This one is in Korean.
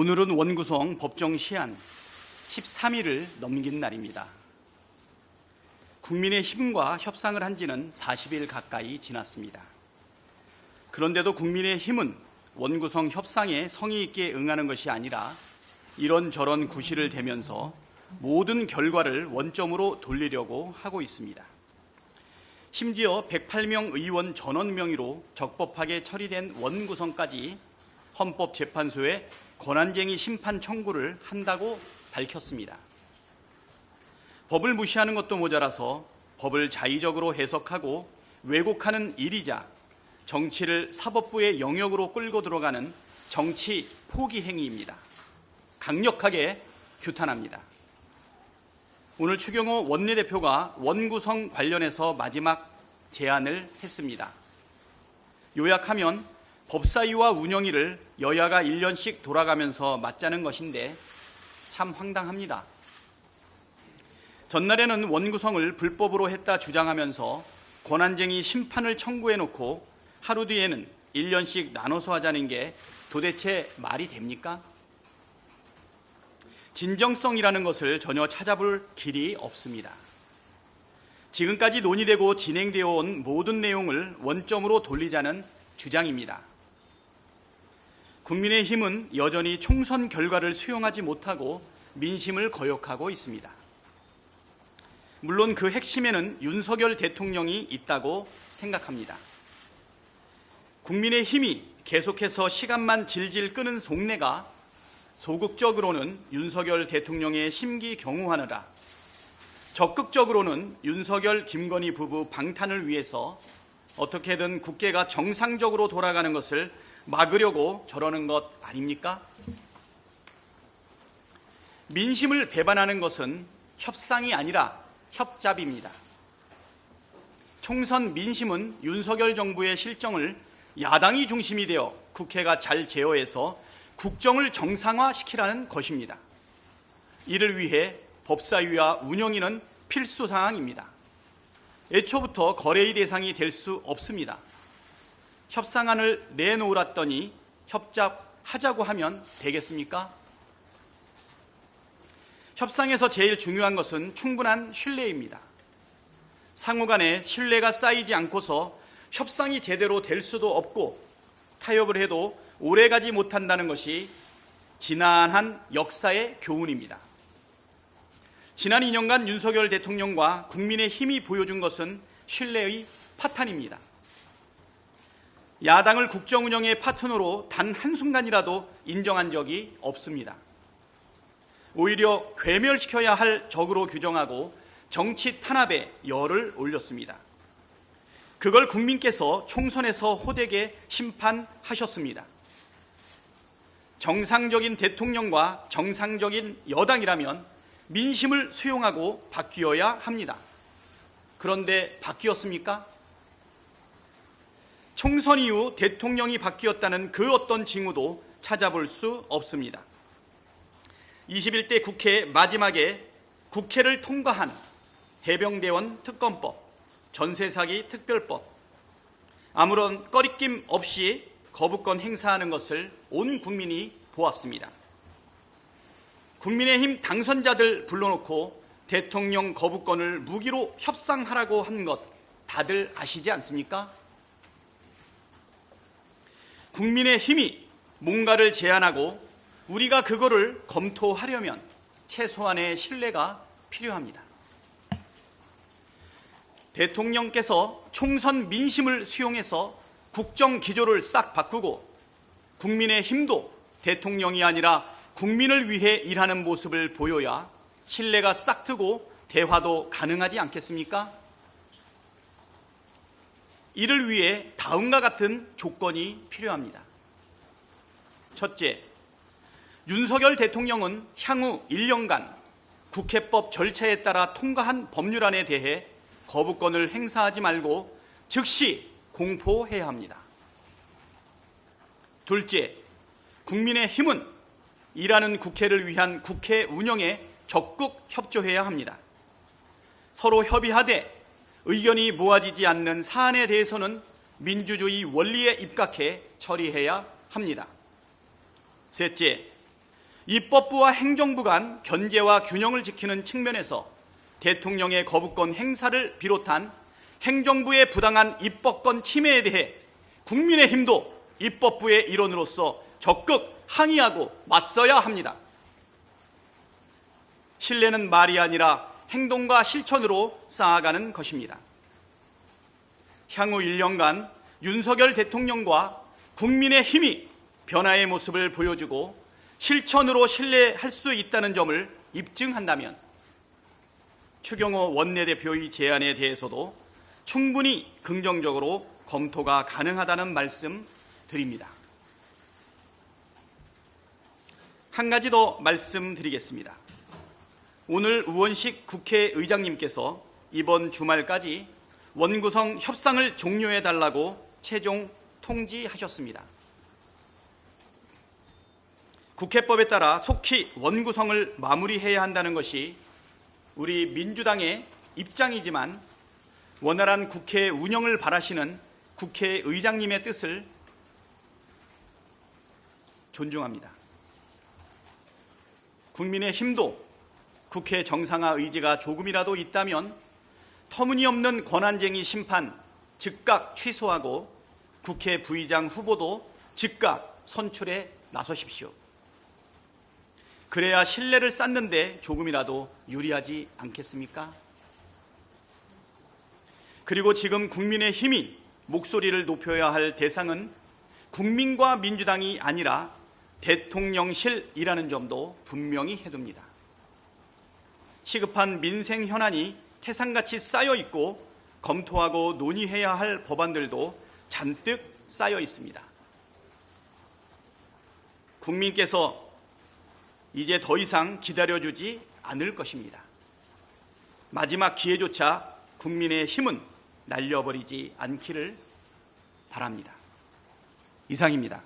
오늘은 원구성 법정 시한 13일을 넘긴 날입니다. 국민의힘과 협상을 한 지는 40일 가까이 지났습니다. 그런데도 국민의힘은 원구성 협상에 성의 있게 응하는 것이 아니라 이런저런 구실을 대면서 모든 결과를 원점으로 돌리려고 하고 있습니다. 심지어 108명 의원 전원 명의로 적법하게 처리된 원구성까지 헌법재판소에 권한쟁의 심판 청구를 한다고 밝혔습니다. 법을 무시하는 것도 모자라서 법을 자의적으로 해석하고 왜곡하는 일이자 정치를 사법부의 영역으로 끌고 들어가는 정치 포기 행위입니다. 강력하게 규탄합니다. 오늘 추경호 원내대표가 원구성 관련해서 마지막 제안을 했습니다. 요약하면 법사위와 운영위를 여야가 1년씩 돌아가면서 맞자는 것인데 참 황당합니다. 전날에는 원구성을 불법으로 했다 주장하면서 권한쟁의 심판을 청구해놓고 하루 뒤에는 1년씩 나눠서 하자는 게 도대체 말이 됩니까? 진정성이라는 것을 전혀 찾아볼 길이 없습니다. 지금까지 논의되고 진행되어 온 모든 내용을 원점으로 돌리자는 주장입니다. 국민의힘은 여전히 총선 결과를 수용하지 못하고 민심을 거역하고 있습니다. 물론 그 핵심에는 윤석열 대통령이 있다고 생각합니다. 국민의힘이 계속해서 시간만 질질 끄는 속내가 소극적으로는 윤석열 대통령의 심기 경호하느라, 적극적으로는 윤석열 김건희 부부 방탄을 위해서 어떻게든 국회가 정상적으로 돌아가는 것을 막으려고 저러는 것 아닙니까? 민심을 배반하는 것은 협상이 아니라 협잡입니다. 총선 민심은 윤석열 정부의 실정을 야당이 중심이 되어 국회가 잘 제어해서 국정을 정상화시키라는 것입니다. 이를 위해 법사위와 운영위는 필수 사항입니다. 애초부터 거래의 대상이 될 수 없습니다. 협상안을 내놓으랐더니 협잡하자고 하면 되겠습니까? 협상에서 제일 중요한 것은 충분한 신뢰입니다. 상호 간에 신뢰가 쌓이지 않고서 협상이 제대로 될 수도 없고 타협을 해도 오래가지 못한다는 것이 지난한 역사의 교훈입니다. 지난 2년간 윤석열 대통령과 국민의힘이 보여준 것은 신뢰의 파탄입니다. 야당을 국정 운영의 파트너로 단 한순간이라도 인정한 적이 없습니다. 오히려 괴멸시켜야 할 적으로 규정하고 정치 탄압에 열을 올렸습니다. 그걸 국민께서 총선에서 호되게 심판하셨습니다. 정상적인 대통령과 정상적인 여당이라면 민심을 수용하고 바뀌어야 합니다. 그런데 바뀌었습니까? 총선 이후 대통령이 바뀌었다는 그 어떤 징후도 찾아볼 수 없습니다. 21대 국회 마지막에 국회를 통과한 해병대원 특검법, 전세사기 특별법, 아무런 꺼리낌 없이 거부권 행사하는 것을 온 국민이 보았습니다. 국민의힘 당선자들 불러놓고 대통령 거부권을 무기로 협상하라고 한 것 다들 아시지 않습니까? 국민의힘이 뭔가를 제안하고 우리가 그거를 검토하려면 최소한의 신뢰가 필요합니다. 대통령께서 총선 민심을 수용해서 국정 기조를 싹 바꾸고 국민의힘도 대통령이 아니라 국민을 위해 일하는 모습을 보여야 신뢰가 싹 트고 대화도 가능하지 않겠습니까? 이를 위해 다음과 같은 조건이 필요합니다. 첫째, 윤석열 대통령은 향후 1년간 국회법 절차에 따라 통과한 법률안에 대해 거부권을 행사하지 말고 즉시 공포해야 합니다. 둘째, 국민의힘은 일하는 국회를 위한 국회 운영에 적극 협조해야 합니다. 서로 협의하되 의견이 모아지지 않는 사안에 대해서는 민주주의 원리에 입각해 처리해야 합니다. 셋째, 입법부와 행정부 간 견제와 균형을 지키는 측면에서 대통령의 거부권 행사를 비롯한 행정부의 부당한 입법권 침해에 대해 국민의힘도 입법부의 일원으로서 적극 항의하고 맞서야 합니다. 신뢰는 말이 아니라 행동과 실천으로 쌓아가는 것입니다. 향후 1년간 윤석열 대통령과 국민의힘이 변화의 모습을 보여주고 실천으로 신뢰할 수 있다는 점을 입증한다면 추경호 원내대표의 제안에 대해서도 충분히 긍정적으로 검토가 가능하다는 말씀 드립니다. 한 가지 더 말씀드리겠습니다. 오늘 우원식 국회의장님께서 이번 주말까지 원구성 협상을 종료해달라고 최종 통지하셨습니다. 국회법에 따라 속히 원구성을 마무리해야 한다는 것이 우리 민주당의 입장이지만 원활한 국회 운영을 바라시는 국회의장님의 뜻을 존중합니다. 국민의힘도 국회 정상화 의지가 조금이라도 있다면 터무니없는 권한쟁의 심판 즉각 취소하고 국회 부의장 후보도 즉각 선출에 나서십시오. 그래야 신뢰를 쌓는 데 조금이라도 유리하지 않겠습니까? 그리고 지금 국민의힘이 목소리를 높여야 할 대상은 국민과 민주당이 아니라 대통령실이라는 점도 분명히 해둡니다. 시급한 민생 현안이 태산같이 쌓여 있고 검토하고 논의해야 할 법안들도 잔뜩 쌓여 있습니다. 국민께서 이제 더 이상 기다려주지 않을 것입니다. 마지막 기회조차 국민의 힘은 날려버리지 않기를 바랍니다. 이상입니다.